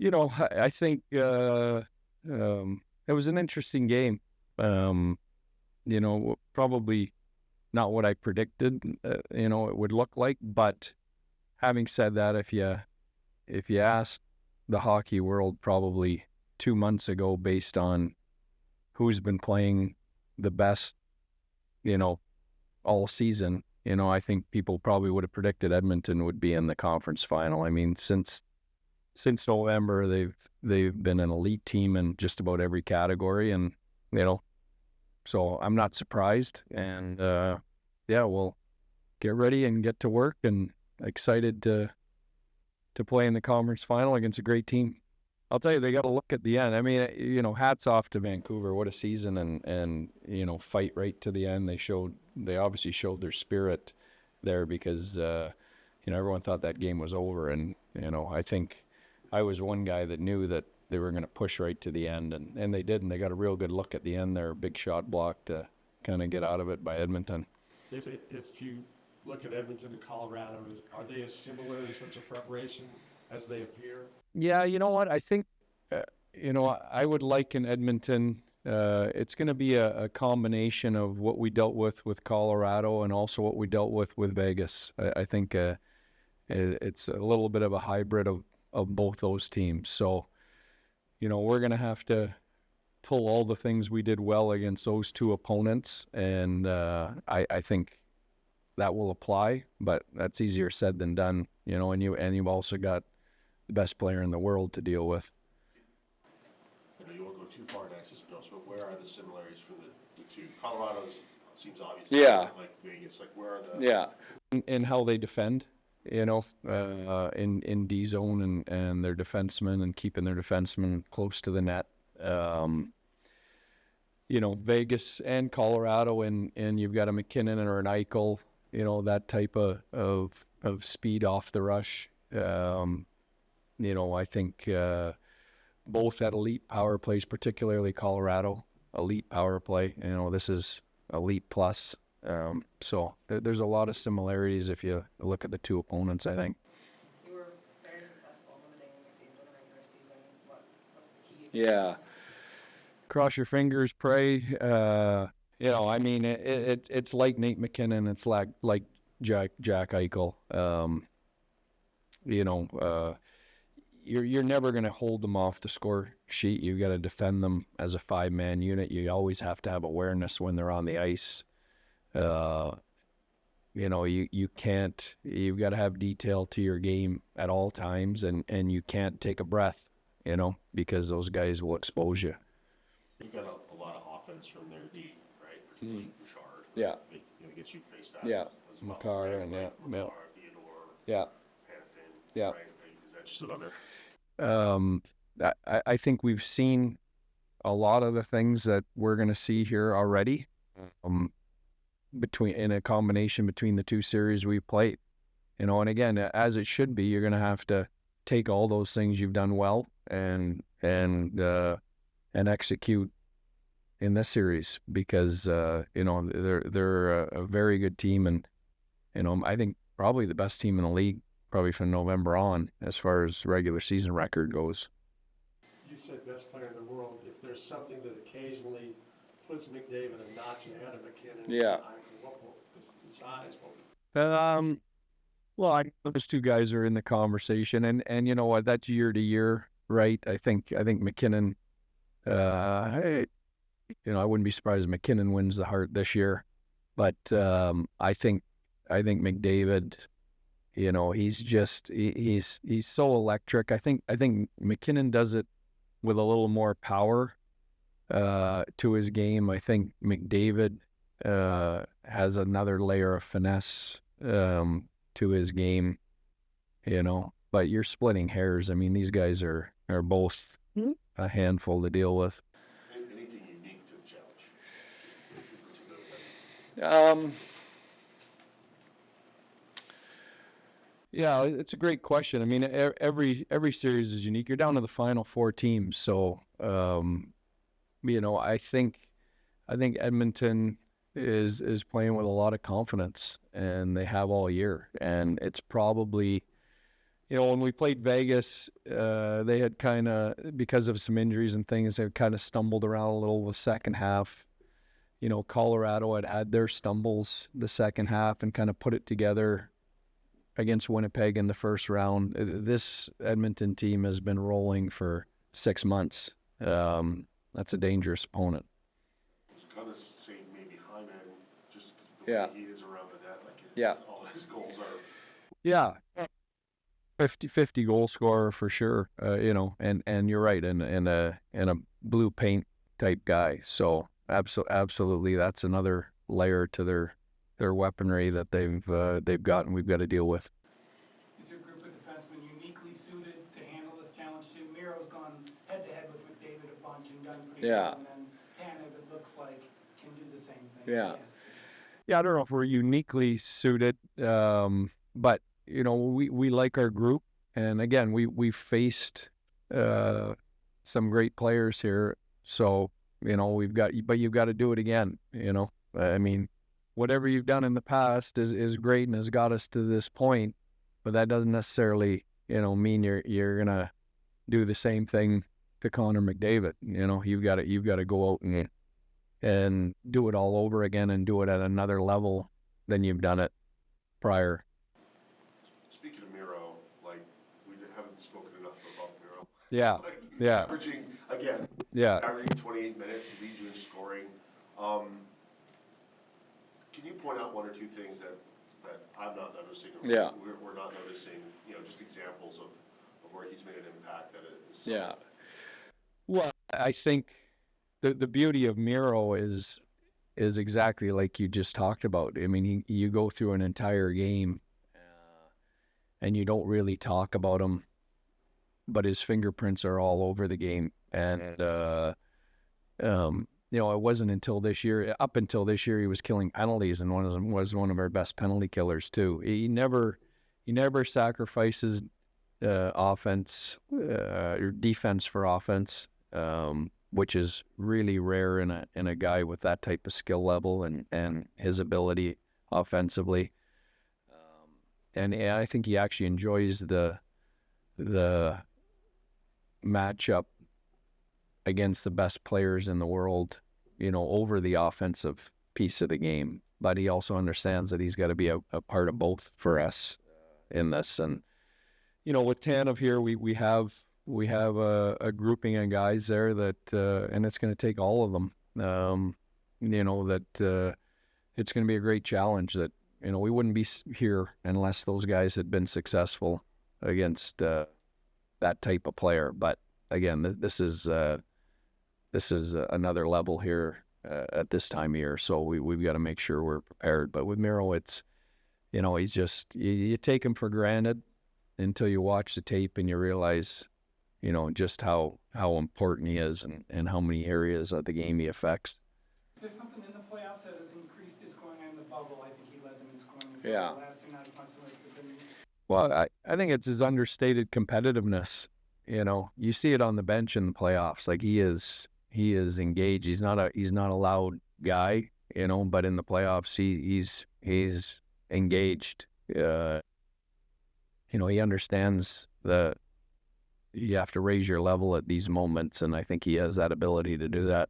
I think it was an interesting game. Probably not what I predicted, it would look like. But having said that, if you ask the hockey world probably 2 months ago, based on who's been playing the best, you know, all season, I think people probably would have predicted Edmonton would be in the conference final. I mean, since November, they've been an elite team in just about every category, and so I'm not surprised. And we'll get ready and get to work, and excited to play in the conference final against a great team. I'll tell you, they got to look at the end. I mean, hats off to Vancouver. What a season, and fight right to the end. They obviously showed their spirit there, because everyone thought that game was over, and I think I was one guy that knew that they were going to push right to the end, and they did, and they got a real good look at the end there, big shot block to kind of get out of it by Edmonton. If you look at Edmonton and Colorado, are they as similar in terms of preparation as they appear? Yeah, you know what? I think, I would liken Edmonton. It's going to be a combination of what we dealt with Colorado, and also what we dealt with Vegas. I think it's a little bit of a hybrid of both those teams. So, we're going to have to pull all the things we did well against those two opponents, and I think that will apply, but that's easier said than done, and you've also got the best player in the world to deal with. I know you won't go too far in access notes, but where are the similarities for the two? Colorado's seems obvious. Yeah. Like Vegas, like where are the... Yeah. In how they defend, in D zone, and their defensemen, and keeping their defensemen close to the net. Vegas and Colorado, and you've got a McKinnon or an Eichel, that type of speed off the rush. I think both at elite power plays, particularly Colorado, elite power play. This is elite plus. So there's a lot of similarities if you look at the two opponents, I think. You were very successful limiting McDavid in the regular season. What's the key? Yeah. Cross your fingers, pray. I mean, it's like Nate McKinnon. It's like Jack Eichel. You're never going to hold them off the score sheet. You've got to defend them as a 5-man unit. You always have to have awareness when they're on the ice. You can't. You've got to have detail to your game at all times, and you can't take a breath. Because those guys will expose you. You've got a lot of offense from their D, right? Particularly Bouchard. Yeah. Gets you faced out. Yeah. As well, Makar, right? and Makar, Theodore. Yeah. Hanifin. Yeah. Right? Is that just on there? I think we've seen a lot of the things that we're going to see here already. In a combination between the two series we played, and again, as it should be, you're going to have to take all those things you've done well and execute in this series, because they're a very good team, and I think probably the best team in the league, probably from November on, as far as regular season record goes. You said best player in the world. If there's something that occasionally puts McDavid a notch ahead of McKinnon, Yeah. What is the size? Well, I know those two guys are in the conversation, and you know what? That's year to year, right? I think McKinnon. I wouldn't be surprised if McKinnon wins the Hart this year, but I think McDavid. He's so electric. I think McKinnon does it with a little more power to his game. I think McDavid has another layer of finesse to his game, but you're splitting hairs. I mean, these guys are both a handful to deal with. Anything unique to the challenge? Yeah, it's a great question. I mean, every series is unique. You're down to the final 4 teams, so I think Edmonton is playing with a lot of confidence, and they have all year. And it's probably, you know, when we played Vegas, they had kind of, because of some injuries and things, they kind of stumbled around a little the second half. You know, Colorado had their stumbles the second half and kind of put it together against Winnipeg in the first round. This Edmonton team has been rolling for 6 months. That's a dangerous opponent. I was gonna say maybe Hyman, just the Yeah. way he is around the net, like Yeah. all his goals are. Yeah. 50 goal scorer for sure. You know, and you're right, and a blue paint type guy. So absolutely, that's another layer to their weaponry that they've got and we've got to deal with. Is your group of defensemen uniquely suited to handle this challenge too? Miro's gone head to head with McDavid a bunch and done pretty Yeah. well, and then Tanev, it looks like, can do the same thing. Yeah. Yes. Yeah, I don't know if we're uniquely suited, but you know, we like our group, and again, we faced some great players here, so you know but you've got to do it again. You know, I mean, whatever you've done in the past is great and has got us to this point, but that doesn't necessarily, you know, mean you're gonna do the same thing to Connor McDavid. You know, you've got to go out and do it all over again and do it at another level than you've done it prior. Speaking of Miro, like we haven't spoken enough about Miro. Yeah, Like, he's yeah. averaging again. Yeah. Averaging 28 minutes, he leads you in scoring. Can you point out one or two things that I'm not noticing? Or Yeah. We're not noticing. You know, just examples of where he's made an impact that is. Yeah. Well, I think the beauty of Miro is exactly like you just talked about. I mean, you go through an entire game and you don't really talk about him, but his fingerprints are all over the game. And you know, it wasn't until this year. Up until this year, he was killing penalties, and was one of our best penalty killers too. He never sacrifices offense or defense for offense, which is really rare in a guy with that type of skill level and his ability offensively. And I think he actually enjoys the matchup against the best players in the world, you know, over the offensive piece of the game. But he also understands that he's got to be a part of both for us in this. And, you know, with Tanev here, we have a grouping of guys there that, and it's going to take all of them, you know, that it's going to be a great challenge that, you know, we wouldn't be here unless those guys had been successful against that type of player. But again, this is another level here at this time of year, so we've got to make sure we're prepared. But with Miro, it's, you know, he's just, you take him for granted until you watch the tape and you realize, you know, just how important he is and how many areas of the game he affects. Is there something in the playoffs that has increased his scoring in the bubble? I think he led them in scoring as Yeah. well. Last year, not as much so much, but then Well, I think it's his understated competitiveness. You know, you see it on the bench in the playoffs. Like he is engaged. He's not a loud guy, you know, but in the playoffs he's engaged. You know, he understands you have to raise your level at these moments, and I think he has that ability to do that.